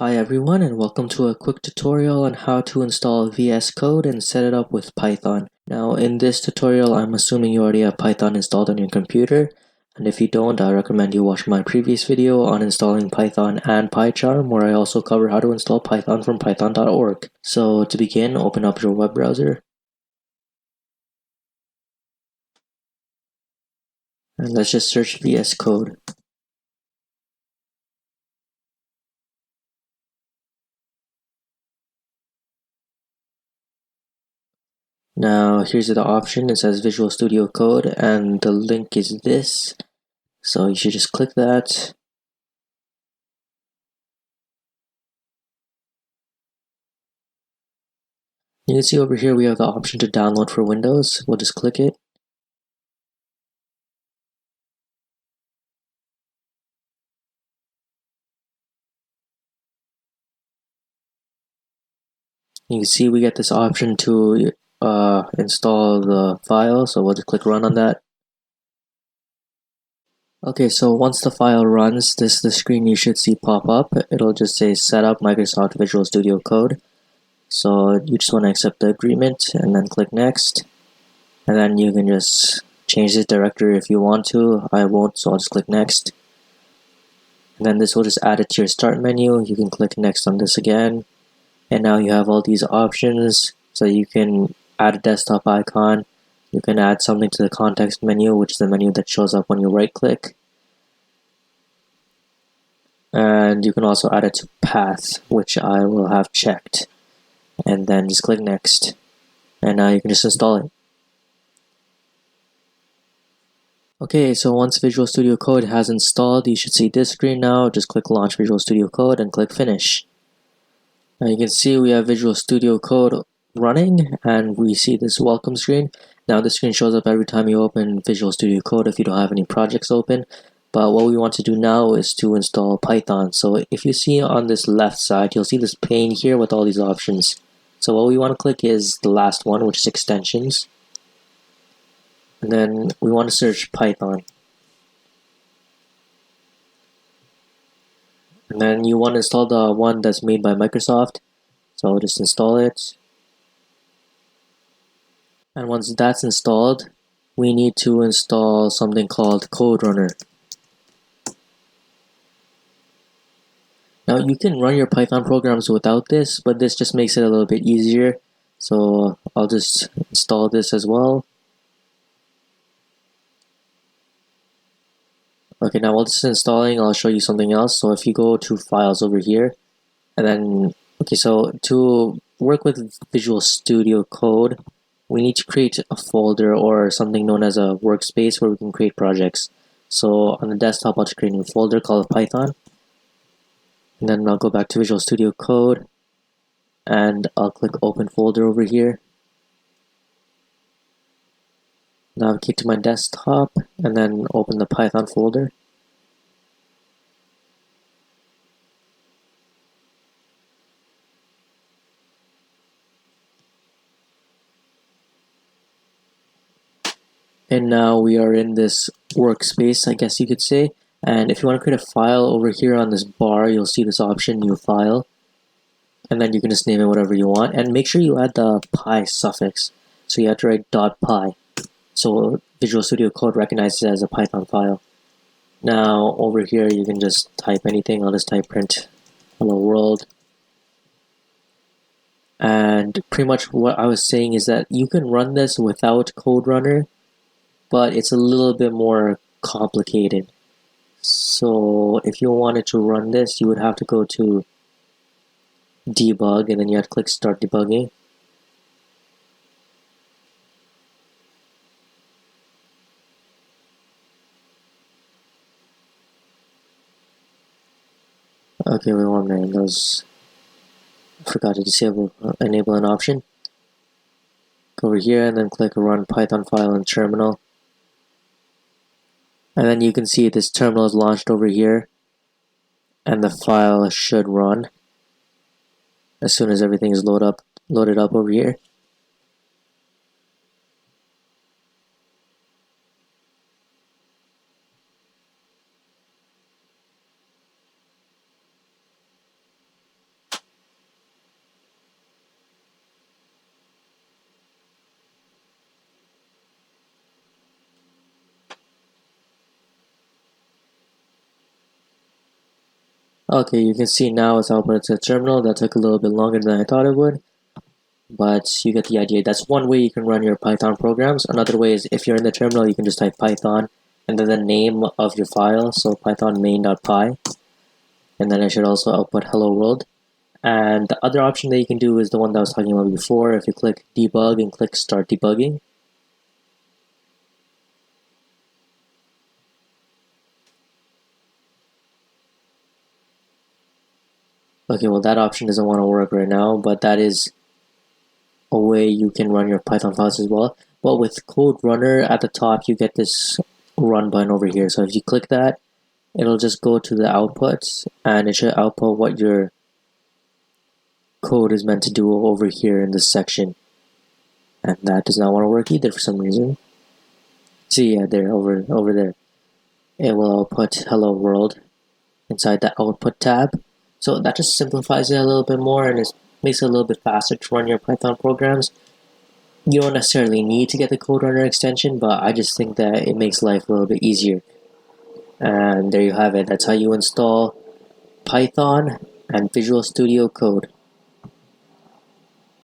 Hi everyone, and welcome to a quick tutorial on how to install VS Code and set it up with Python. Now in this tutorial, I'm assuming you already have Python installed on your computer, and if you don't, I recommend you watch my previous video on installing Python and PyCharm, where I also cover how to install Python from python.org. So to begin, open up your web browser, and let's just search VS Code. Now here's the option, it says Visual Studio Code, and the link is this, so you should just click that. You can see over here we have the option to download for Windows. We'll just click it. You can see we get this option to install the file, so we'll just click run on that. Okay, so once the file runs, this is the screen you should see pop up. It'll just say set up Microsoft Visual Studio Code. So you just want to accept the agreement and then click next. And then you can just change this directory if you want to. I won't, so I'll just click next. And then this will just add it to your start menu. You can click next on this again. And now you have all these options, so you can add a desktop icon, you can add something to the context menu, which is the menu that shows up when you right click, and you can also add it to path, which I will have checked, and then just click next, and now you can just install it. Okay, so once Visual Studio Code has installed, you should see this screen now. Just click launch Visual Studio Code and click finish. Now you can see we have Visual Studio Code running, and we see this welcome screen. Now this screen shows up every time you open Visual Studio Code if you don't have any projects open. But what we want to do now is to install Python. So if you see on this left side, you'll see this pane here with all these options. So what we want to click is the last one, which is extensions. And then we want to search Python. And then you want to install the one that's made by Microsoft. So I'll just install it. And once that's installed, we need to install something called Code Runner. Now you can run your Python programs without this, but this just makes it a little bit easier. So I'll just install this as well. Okay, now while this is installing, I'll show you something else. So if you go to files over here, and then, okay, so to work with Visual Studio Code, we need to create a folder or something known as a workspace where we can create projects. So on the desktop, I'll just create a new folder called Python. And then I'll go back to Visual Studio Code, and I'll click open folder over here. Navigate to my desktop, and then open the Python folder. And now we are in this workspace, I guess you could say. And if you want to create a file over here on this bar, you'll see this option, new file. And then you can just name it whatever you want. And make sure you add the py suffix. So you have to write .py. So Visual Studio Code recognizes it as a Python file. Now over here you can just type anything. I'll just type print hello world. And pretty much what I was saying is that you can run this without Code Runner, but it's a little bit more complicated. So if you wanted to run this, you would have to go to debug, and then you have to click start debugging. Okay, wait 1 minute, I forgot to disable enable an option. Go over here and then click run Python file in terminal. And then you can see this terminal is launched over here, and the file should run as soon as everything is loaded up over here. Okay, you can see now it's output to the terminal. That took a little bit longer than I thought it would, but you get the idea. That's one way you can run your Python programs. Another way is if you're in the terminal, you can just type Python and then the name of your file, so python main.py, and then it should also output hello world. And the other option that you can do is the one that I was talking about before. If you click debug and click start debugging, okay, well that option doesn't want to work right now, but that is a way you can run your Python files as well. But with Code Runner at the top, you get this run button over here. So if you click that, it'll just go to the outputs and it should output what your code is meant to do over here in this section. And that does not want to work either for some reason. See, yeah, there, over there. It will output hello world inside the output tab. So that just simplifies it a little bit more and it makes it a little bit faster to run your Python programs. You don't necessarily need to get the Code Runner extension, but I just think that it makes life a little bit easier. And there you have it. That's how you install Python and Visual Studio Code.